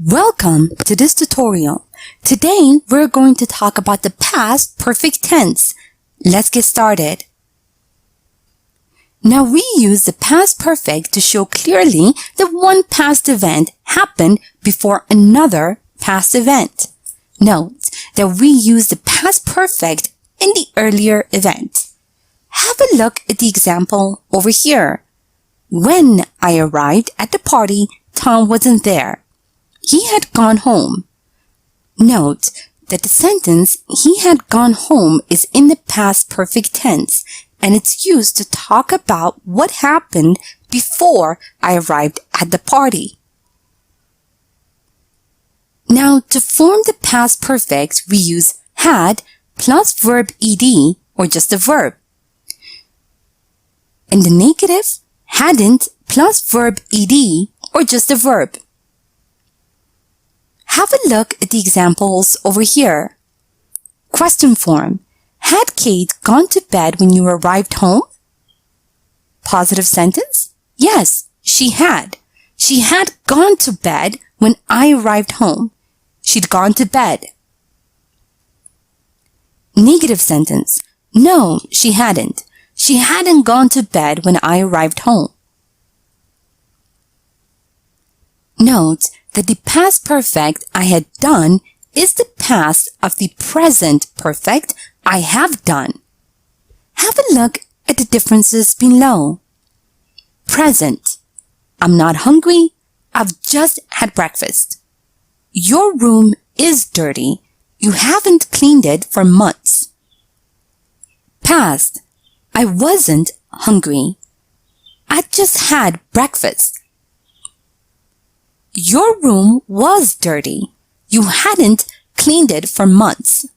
Welcome to this tutorial. Today, we're going to talk about the past perfect tense. Let's get started. Now, we use the past perfect to show clearly that one past event happened before another past event. Note that we use the past perfect in the earlier event. Have a look at the example over here. When I arrived at the party, Tom wasn't there. He had gone home. Note that the sentence he had gone home is in the past perfect tense, and it's used to talk about what happened before I arrived at the party. Now, to form the past perfect, we use had plus verb ed, or just a verb. In the negative, hadn't plus verb ed, or just a verb. Have a look at the examples over here. Question form. Had Kate gone to bed when you arrived home? Positive sentence? Yes, she had. She had gone to bed when I arrived home. She'd gone to bed. Negative sentence. No, she hadn't. She hadn't gone to bed when I arrived home. Note that the past perfect I had done is the past of the present perfect I have done. Have a look at the differences below. Present. I'm not hungry. I've just had breakfast. Your room is dirty. You haven't cleaned it for months. Past. I wasn't hungry. I just had breakfast. Your room was dirty. You hadn't cleaned it for months.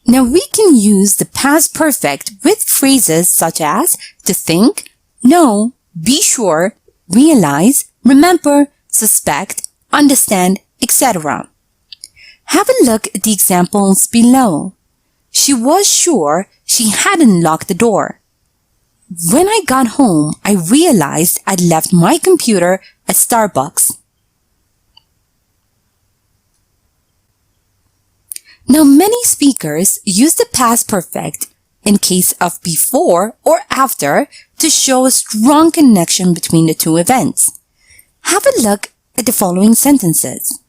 Now we can use the past perfect with phrases such as to think, know, be sure, realize, remember, suspect, understand, etc. Have a look at the examples below. She was sure she hadn't locked the door. When I got home, I realized I'd left my computer at Starbucks. Now, many speakers use the past perfect in case of before or after to show a strong connection between the two events. Have a look at the following sentences.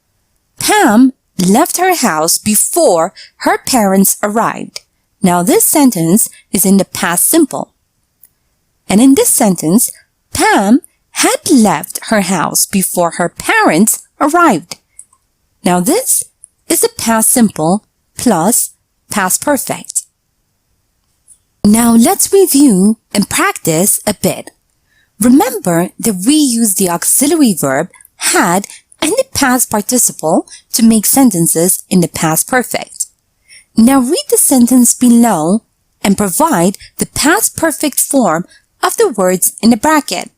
Pam left her house before her parents arrived. Now, this sentence is in the past simple. And in this sentence, Pam had left her house before her parents arrived. Now this is the past simple plus past perfect. Now let's review and practice a bit. Remember that we use the auxiliary verb had and the past participle to make sentences in the past perfect. Now read the sentence below and provide the past perfect form of the words in the bracket.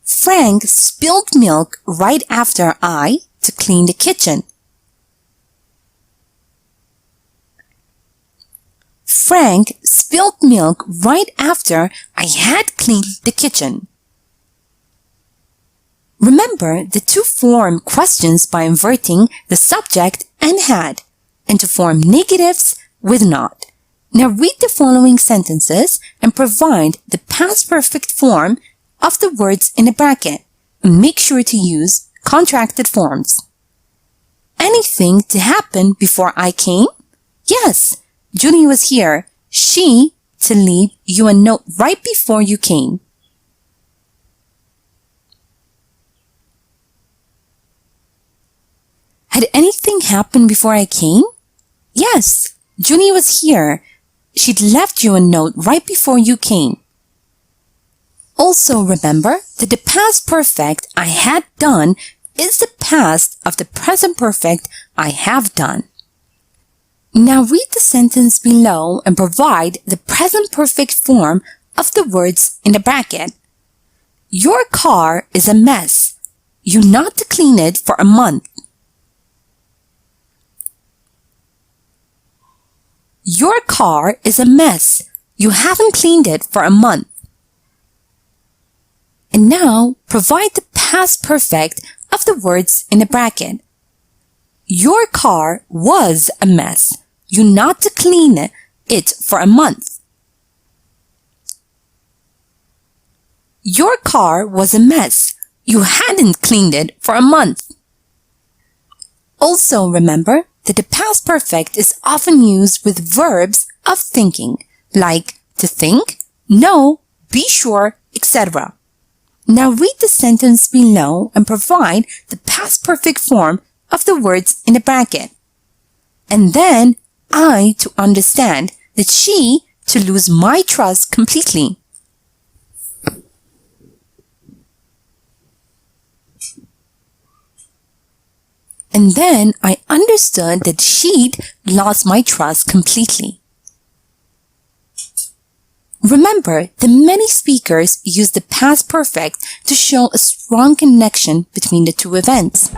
Frank spilled milk right after I to clean the kitchen. Frank spilled milk right after I had cleaned the kitchen. Remember that to form questions by inverting the subject and had, and to form negatives with not. Now read the following sentences and provide the past perfect form of the words in the bracket. And make sure to use contracted forms. Anything to happen before I came? Yes, Julie was here. She to leave you a note right before you came. Had anything happened before I came? Yes, Julie was here. She'd left you a note right before you came. Also remember that the past perfect I had done is the past of the present perfect I have done. Now read the sentence below and provide the present perfect form of the words in the bracket. Your car is a mess. You not to clean it for a month. Your car is a mess. You haven't cleaned it for a month. And now, provide the past perfect of the words in a bracket. Your car was a mess. You not to clean it for a month. Your car was a mess. You hadn't cleaned it for a month. Also remember that the past perfect is often used with verbs of thinking, like to think, know, be sure, etc. Now read the sentence below and provide the past perfect form of the words in the bracket. And then I to understand that she to lose my trust completely. And then I understood that she'd lost my trust completely. Remember that many speakers use the past perfect to show a strong connection between the two events.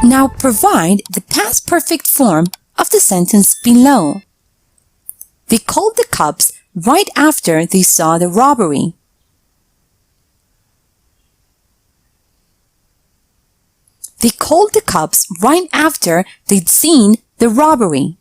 Now provide the past perfect form of the sentence below. They called the cops right after they saw the robbery. They called the cops right after they'd seen the robbery.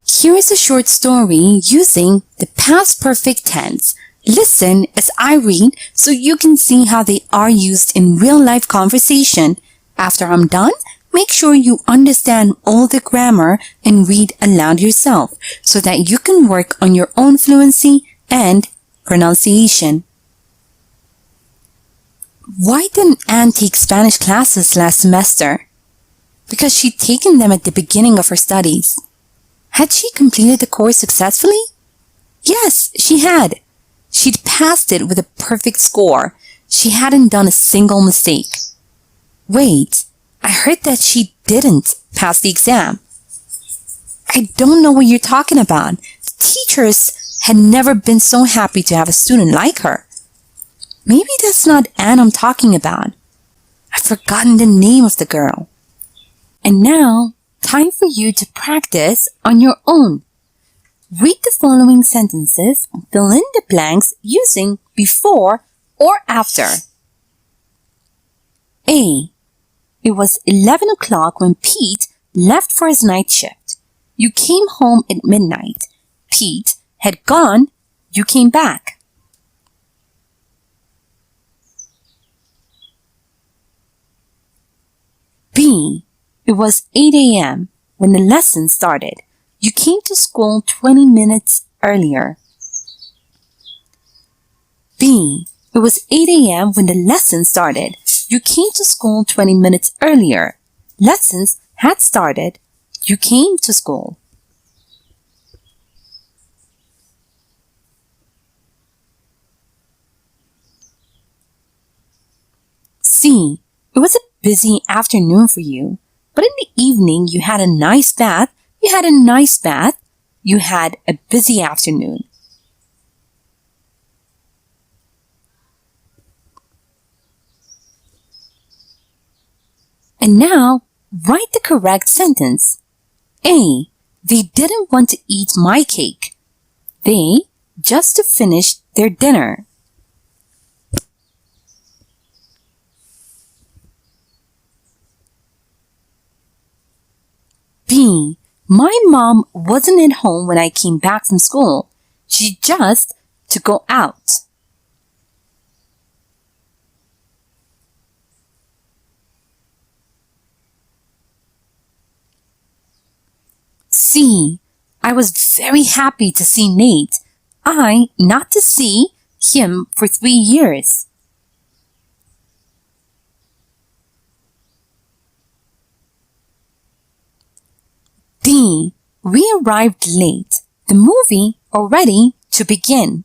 Here is a short story using the past perfect tense. Listen as I read so you can see how they are used in real-life conversation. After I'm done, make sure you understand all the grammar and read aloud yourself so that you can work on your own fluency and pronunciation. Why didn't Anne take Spanish classes last semester? Because she'd taken them at the beginning of her studies. Had she completed the course successfully? Yes, she had. She'd passed it with a perfect score. She hadn't done a single mistake. Wait, I heard that she didn't pass the exam. I don't know what you're talking about. The teachers had never been so happy to have a student like her. Maybe that's not Anne I'm talking about. I've forgotten the name of the girl. And now, time for you to practice on your own. Read the following sentences and fill in the blanks using before or after. A. It was 11 o'clock when Pete left for his night shift. You came home at midnight. Pete had gone. You came back. B. It was 8 a.m. when the lesson started. You came to school 20 minutes earlier. B. It was 8 a.m. when the lesson started. You came to school 20 minutes earlier. Lessons had started. You came to school. C. It was a busy afternoon for you, but in the evening you had a nice bath. You had a nice bath. You had a busy afternoon. And now, write the correct sentence. A. They didn't want to eat my cake. They just finished their dinner. B. My mom wasn't at home when I came back from school. She just to go out. C. I was very happy to see Nate. I not to see him for 3 years. D. We arrived late. The movie already to begin.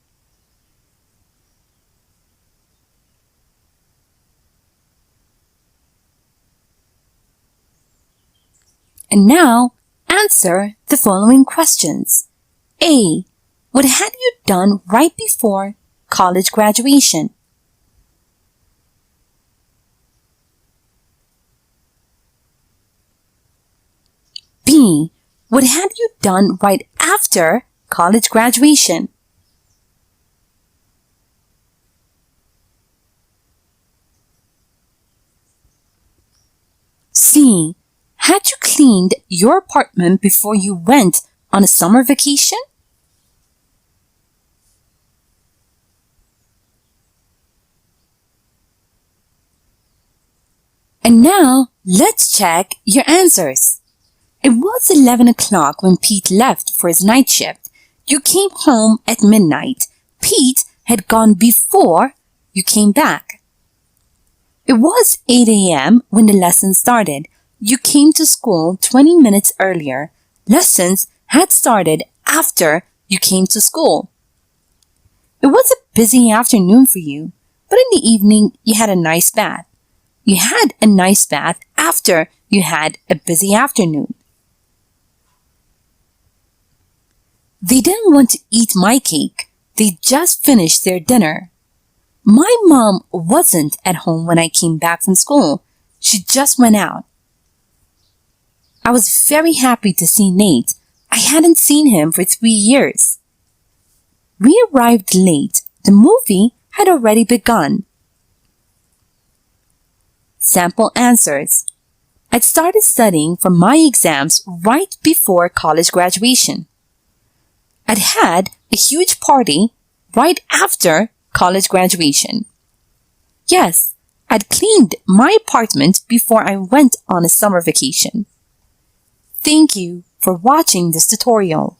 And now, answer the following questions. A. What had you done right before college graduation? B. What had you done right after college graduation? C. Had you cleaned your apartment before you went on a summer vacation? And now, let's check your answers. It was 11 o'clock when Pete left for his night shift. You came home at midnight. Pete had gone before you came back. It was 8 a.m. when the lesson started. You came to school 20 minutes earlier. Lessons had started after you came to school. It was a busy afternoon for you, but in the evening you had a nice bath. You had a nice bath after you had a busy afternoon. They didn't want to eat my cake. They just finished their dinner. My mom wasn't at home when I came back from school. She just went out. I was very happy to see Nate. I hadn't seen him for 3 years. We arrived late. The movie had already begun. Sample answers. I'd started studying for my exams right before college graduation. I'd had a huge party right after college graduation. Yes, I'd cleaned my apartment before I went on a summer vacation. Thank you for watching this tutorial.